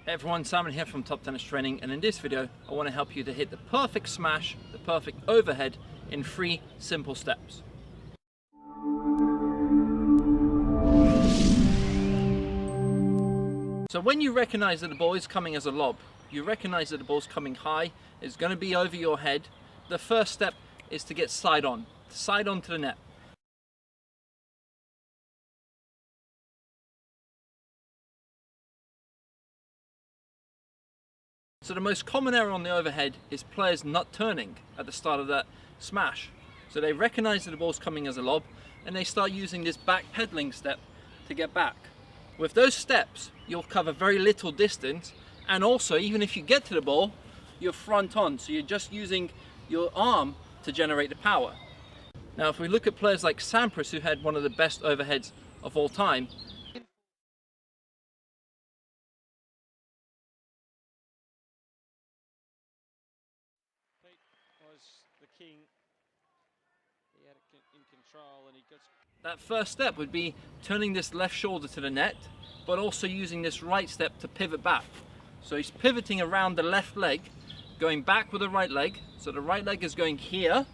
Hey everyone, Simon here from Top Tennis Training, and in this video I want to help you to hit the perfect smash, the perfect overhead in 3 simple steps. So when you recognize that the ball is coming as a lob, you recognize that the ball's coming high, it's going to be over your head, the first step is to get side on to the net. So the most common error on the overhead is players not turning at the start of that smash. So they recognize that the ball's coming as a lob and they start using this back pedaling step to get back. With those steps, you'll cover very little distance, and also even if you get to the ball, you're front on, so you're just using your arm to generate the power. Now if we look at players like Sampras, who had one of the best overheads of all time, was the king. He had it in control, and he got... That first step would be turning this left shoulder to the net, but also using this right step to pivot back. So he's pivoting around the left leg, going back with the right leg. So the right leg is going here,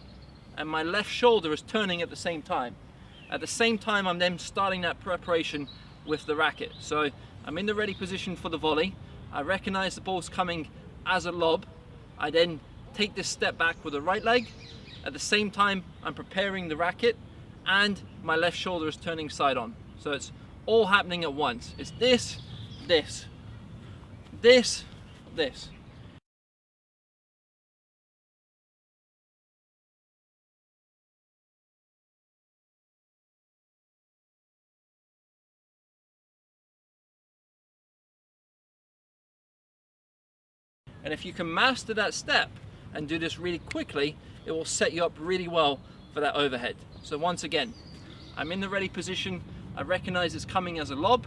and my left shoulder is turning at the same time. At the same time, I'm then starting that preparation with the racket. So I'm in the ready position for the volley. I recognize the ball's coming as a lob. I then take this step back with the right leg. At the same time, I'm preparing the racket and my left shoulder is turning side on. So it's all happening at once. It's this, this, this, this. And if you can master that step and do this really quickly, it will set you up really well for that overhead. So once again, I'm in the ready position, I recognize it's coming as a lob,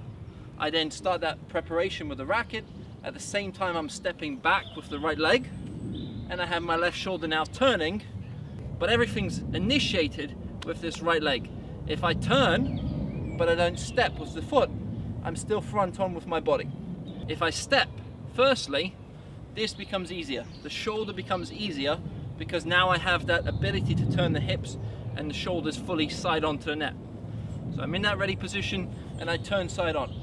I then start that preparation with the racket, at the same time I'm stepping back with the right leg, and I have my left shoulder now turning, but everything's initiated with this right leg. If I turn, but I don't step with the foot, I'm still front on with my body. If I step, firstly, this becomes easier. The shoulder becomes easier because now I have that ability to turn the hips and the shoulders fully side on to the net. So I'm in that ready position and I turn side on.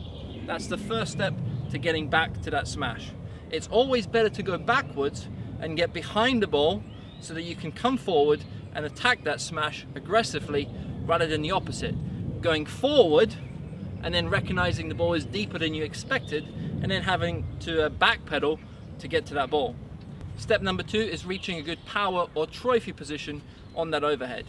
That's the first step to getting back to that smash. It's always better to go backwards and get behind the ball so that you can come forward and attack that smash aggressively rather than the opposite. Going forward and then recognizing the ball is deeper than you expected and then having to backpedal to get to that ball. Step number 2 is reaching a good power or trophy position on that overhead.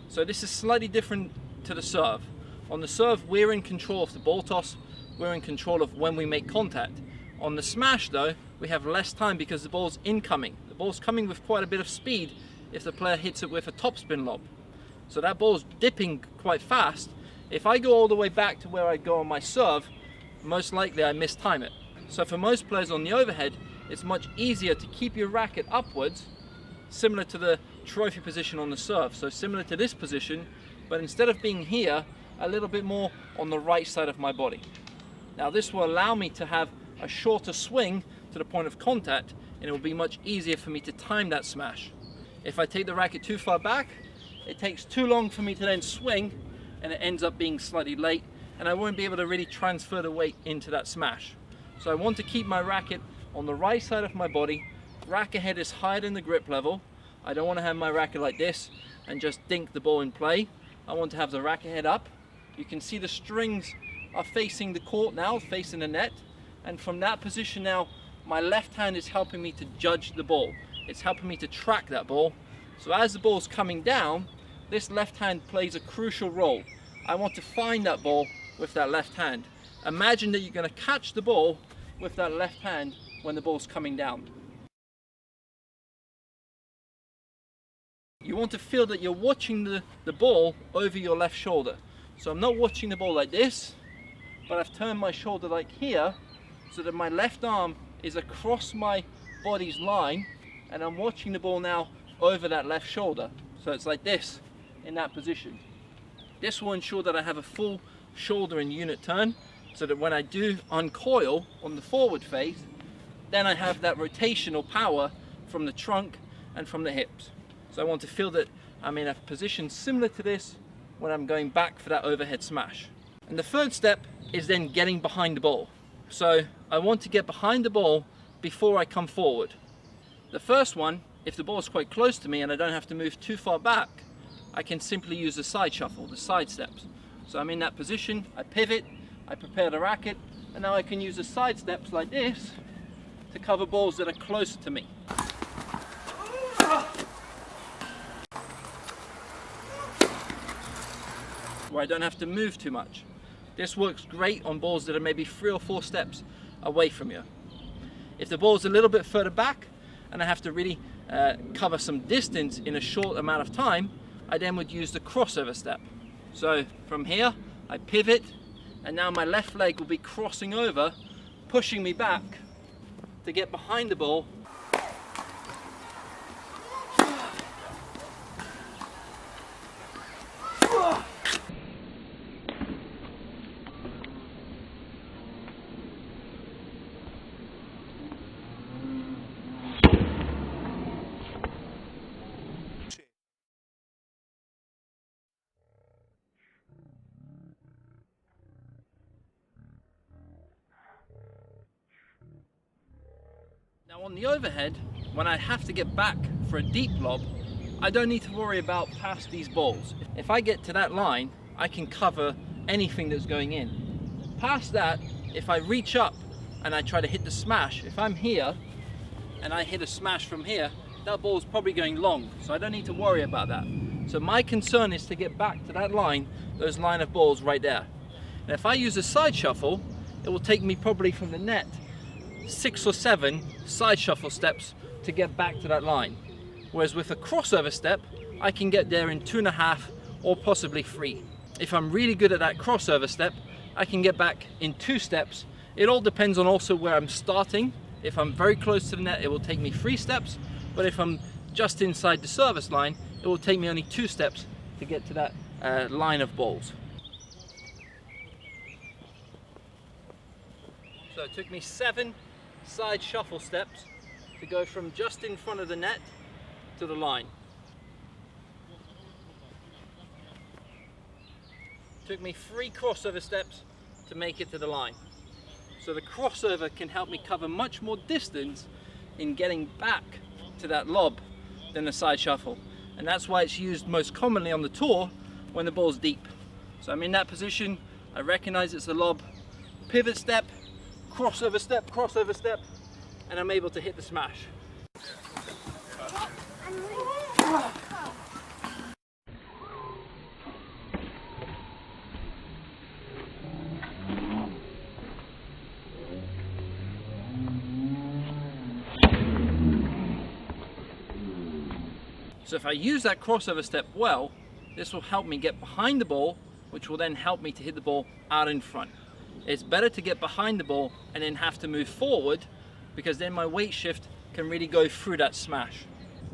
So this is slightly different to the serve. On the serve, we're in control of the ball toss, we're in control of when we make contact. On the smash though, we have less time because the ball's incoming. The ball's coming with quite a bit of speed if the player hits it with a topspin lob. So that ball's dipping quite fast. If I go all the way back to where I go on my serve, most likely I mistime it. So for most players on the overhead, it's much easier to keep your racket upwards, similar to the trophy position on the serve. So similar to this position, but instead of being here, a little bit more on the right side of my body. Now this will allow me to have a shorter swing to the point of contact, and it will be much easier for me to time that smash. If I take the racket too far back, it takes too long for me to then swing and it ends up being slightly late and I won't be able to really transfer the weight into that smash. So I want to keep my racket on the right side of my body, racket head is higher than the grip level. I don't want to have my racket like this and just dink the ball in play. I want to have the racket head up. You can see the strings are facing the court now, facing the net. And from that position now, my left hand is helping me to judge the ball. It's helping me to track that ball. So as the ball's coming down, this left hand plays a crucial role. I want to find that ball with that left hand. Imagine that you're going to catch the ball with that left hand when the ball's coming down. You want to feel that you're watching the ball over your left shoulder. So I'm not watching the ball like this, but I've turned my shoulder like here so that my left arm is across my body's line, and I'm watching the ball now over that left shoulder. So it's like this in that position. This will ensure that I have a full shoulder and unit turn, so that when I do uncoil on the forward phase, then I have that rotational power from the trunk and from the hips. So I want to feel that I'm in a position similar to this when I'm going back for that overhead smash. And the third step is then getting behind the ball. So I want to get behind the ball before I come forward. The first one, if the ball is quite close to me and I don't have to move too far back, I can simply use the side shuffle, the side steps. So I'm in that position, I pivot, I prepare the racket, and now I can use the side steps like this to cover balls that are closer to me. Where I don't have to move too much. This works great on balls that are maybe 3 or 4 steps away from you. If the ball's a little bit further back and I have to really cover some distance in a short amount of time, I then would use the crossover step. So from here, I pivot, and now my left leg will be crossing over, pushing me back to get behind the ball. Now on the overhead, when I have to get back for a deep lob, I don't need to worry about past these balls. If I get to that line, I can cover anything that's going in. Past that, if I reach up and I try to hit the smash, if I'm here and I hit a smash from here, that ball's probably going long, so I don't need to worry about that. So my concern is to get back to that line, those line of balls right there. And if I use a side shuffle, it will take me probably from the net 6 or 7 side shuffle steps to get back to that line. Whereas with a crossover step, I can get there in 2.5 or possibly 3. If I'm really good at that crossover step, I can get back in 2 steps. It all depends on also where I'm starting. If I'm very close to the net, it will take me 3 steps. But if I'm just inside the service line, it will take me only 2 steps to get to that line of balls. So it took me 7 side shuffle steps to go from just in front of the net to the line. Took me 3 crossover steps to make it to the line. So the crossover can help me cover much more distance in getting back to that lob than the side shuffle. And that's why it's used most commonly on the tour when the ball's deep. So I'm in that position, I recognize it's a lob, pivot step, crossover step, and I'm able to hit the smash. So if I use that crossover step well, this will help me get behind the ball, which will then help me to hit the ball out in front. It's better to get behind the ball and then have to move forward, because then my weight shift can really go through that smash.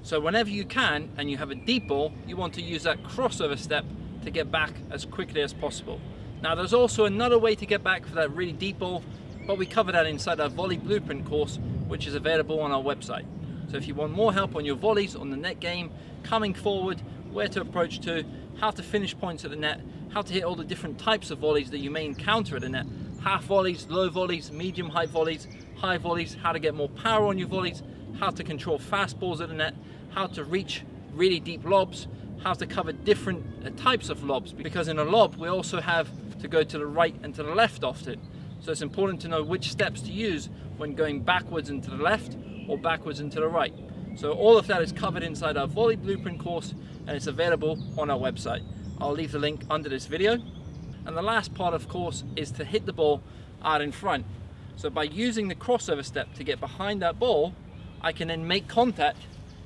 So whenever you can and you have a deep ball, you want to use that crossover step to get back as quickly as possible. Now there's also another way to get back for that really deep ball, but we cover that inside our volley blueprint course, which is available on our website. So if you want more help on your volleys, on the net game, coming forward, where to approach to, how to finish points at the net, how to hit all the different types of volleys that you may encounter at the net, half volleys, low volleys, medium height volleys, high volleys, how to get more power on your volleys, how to control fast balls at the net, how to reach really deep lobs, how to cover different types of lobs, because in a lob we also have to go to the right and to the left often. So it's important to know which steps to use when going backwards and to the left or backwards and to the right. So all of that is covered inside our volley blueprint course, and it's available on our website. I'll leave the link under this video. And the last part, of course, is to hit the ball out in front. So by using the crossover step to get behind that ball, I can then make contact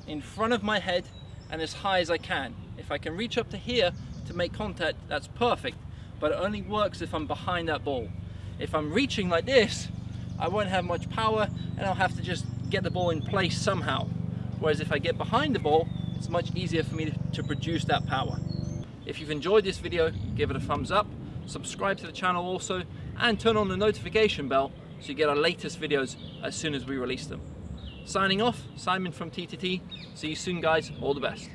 in front of my head and as high as I can. If I can reach up to here to make contact, that's perfect, but it only works if I'm behind that ball. If I'm reaching like this, I won't have much power and I'll have to just get the ball in place somehow. Whereas if I get behind the ball, it's much easier for me to produce that power. If you've enjoyed this video, give it a thumbs up, subscribe to the channel also, and turn on the notification bell so you get our latest videos as soon as we release them. Signing off, Simon from TTT. See you soon guys, all the best.